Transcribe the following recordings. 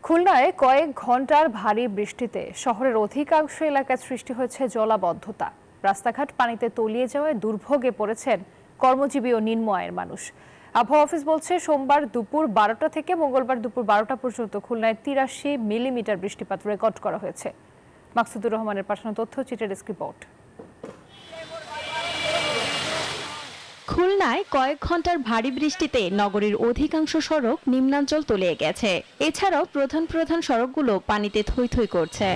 খুলনায় কয়েক ঘন্টার ভারী বৃষ্টিতে শহরের অধিকাংশ এলাকায় সৃষ্টি হয়েছে জলাবদ্ধতা। রাস্তাঘাট পানিতে তলিয়ে যাওয়ায় দুর্ভোগে পড়েছেন কর্মজীবী ও নিম্ন আয়ের মানুষ। আবহাওয়া অফিস বলছে, সোমবার দুপুর 12টা থেকে মঙ্গলবার দুপুর 12টা পর্যন্ত খুলনায় 83 মিলিমিটার বৃষ্টিপাত রেকর্ড করা হয়েছে। মাকসুদুর রহমানের পাঠানো তথ্যচিত্রের ডেস্ক রিপোর্ট। খুলনায় কয়েক ঘন্টার ভারী বৃষ্টিতে নগরীর অধিকাংশ সড়ক নিম্নাঞ্চল তলিয়ে গেছে। এছাড়াও প্রধান প্রধান সড়কগুলো পানিতে থই থই করছে।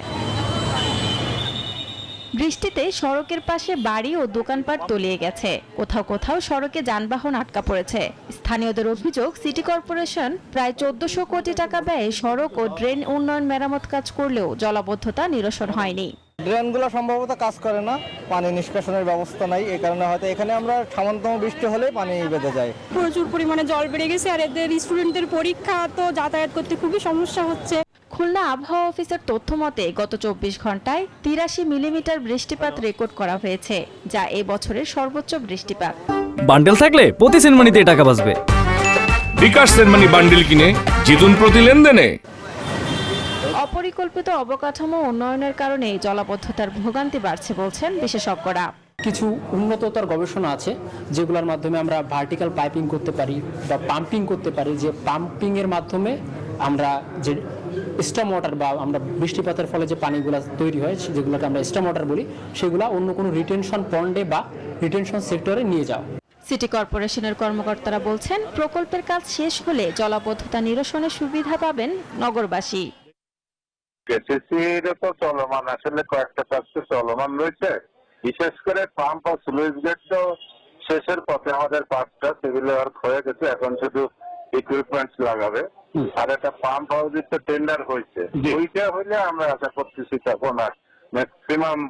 বৃষ্টিতে সড়কের পাশে বাড়ি ও দোকানপাট তলিয়ে গেছে। কোথাও কোথাও সড়কে যানবাহন আটকা পড়েছে। স্থানীয়দের অভিযোগ, সিটি কর্পোরেশন প্রায় 1400 কোটি টাকা ব্যয়ে সড়ক ও ড্রেন উন্নয়ন মেরামত কাজ করলেও জলাবদ্ধতা নিরসন হয়নি। ড্রেনগুলো সম্ভবত কাজ করে না, পানি নিষ্কাশনের ব্যবস্থা নাই। এই কারণে হয়তো এখানে আমরা সামান্যতম বৃষ্টি হলে পানি বেঁধে যায়। প্রচুর পরিমাণে জল বেড়ে গেছে, আর এদের স্টুডেন্টদের পরীক্ষা তো যাতায়াত করতে খুবই সমস্যা হচ্ছে। খুলনা আবহাওয়া অফিসের তথ্য মতে গত 24 ঘন্টায় 83 মিলিমিটার বৃষ্টিপাত রেকর্ড করা হয়েছে, যা এ বছরের সর্বোচ্চ বৃষ্টিপাত। বান্ডেল থাকলে প্রতি সেনমানিতে টাকা বাঁচবে। বিকাশ সেনমানি বান্ডেল কিনে জিতুন প্রতি লেনদেনে। অপরিকল্পিত অবকাঠামো উন্নয়নের কারণে জলাবদ্ধতার ভোগান্তি বাড়ছে বলছেন বিশেষজ্ঞরা। কিছু উন্নততর গবেষণা আছে যেগুলোর মাধ্যমে আমরা ভার্টিক্যাল পাইপিং করতে পারি বা পাম্পিং করতে পারি, যে পাম্পিং এর মাধ্যমে আমরা যে স্টর্ম ওয়াটার বা আমরা বৃষ্টিপাতের ফলে যে পানিগুলো তৈরি হয় যেগুলোকে আমরা স্টর্ম ওয়াটার বলি, সেগুলো অন্য কোনো রিটেনশন পন্ডে বা রিটেনশন সেক্টরে নিয়ে যাওয়া। সিটি কর্পোরেশনের কর্মকর্তারা বলছেন, প্রকল্পের কাজ শেষ হলে জলাবদ্ধতা নিরসনের সুবিধা পাবেন নগরবাসী। কেসিসির তো চলমান, আসলে কয়েকটা কাজ তো চলমান রয়েছে। বিশেষ করে পাম্প ও স্লুইস গেট তো শেষের পথে, আমাদের 5টা সিভিল ওয়ার্ক হয়ে গেছে, এখন শুধু ইকুইপমেন্টস লাগাবে। আর একটা পাম্প হাউসের তো টেন্ডার হয়েছে, ওইটা হইলে আমরা আশা করতেছি তখন আর ম্যাক্সিমাম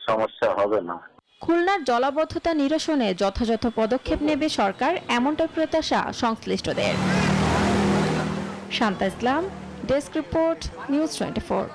সমস্যা হবে না। খুলনার জলাবদ্ধতা নিরসনে যথাযথ পদক্ষেপ নেবে সরকার, এমনটাই প্রত্যাশা সংশ্লিষ্টদের। শান্তা ইসলাম, ডেস্ক রিপোর্ট, নিউজ 24।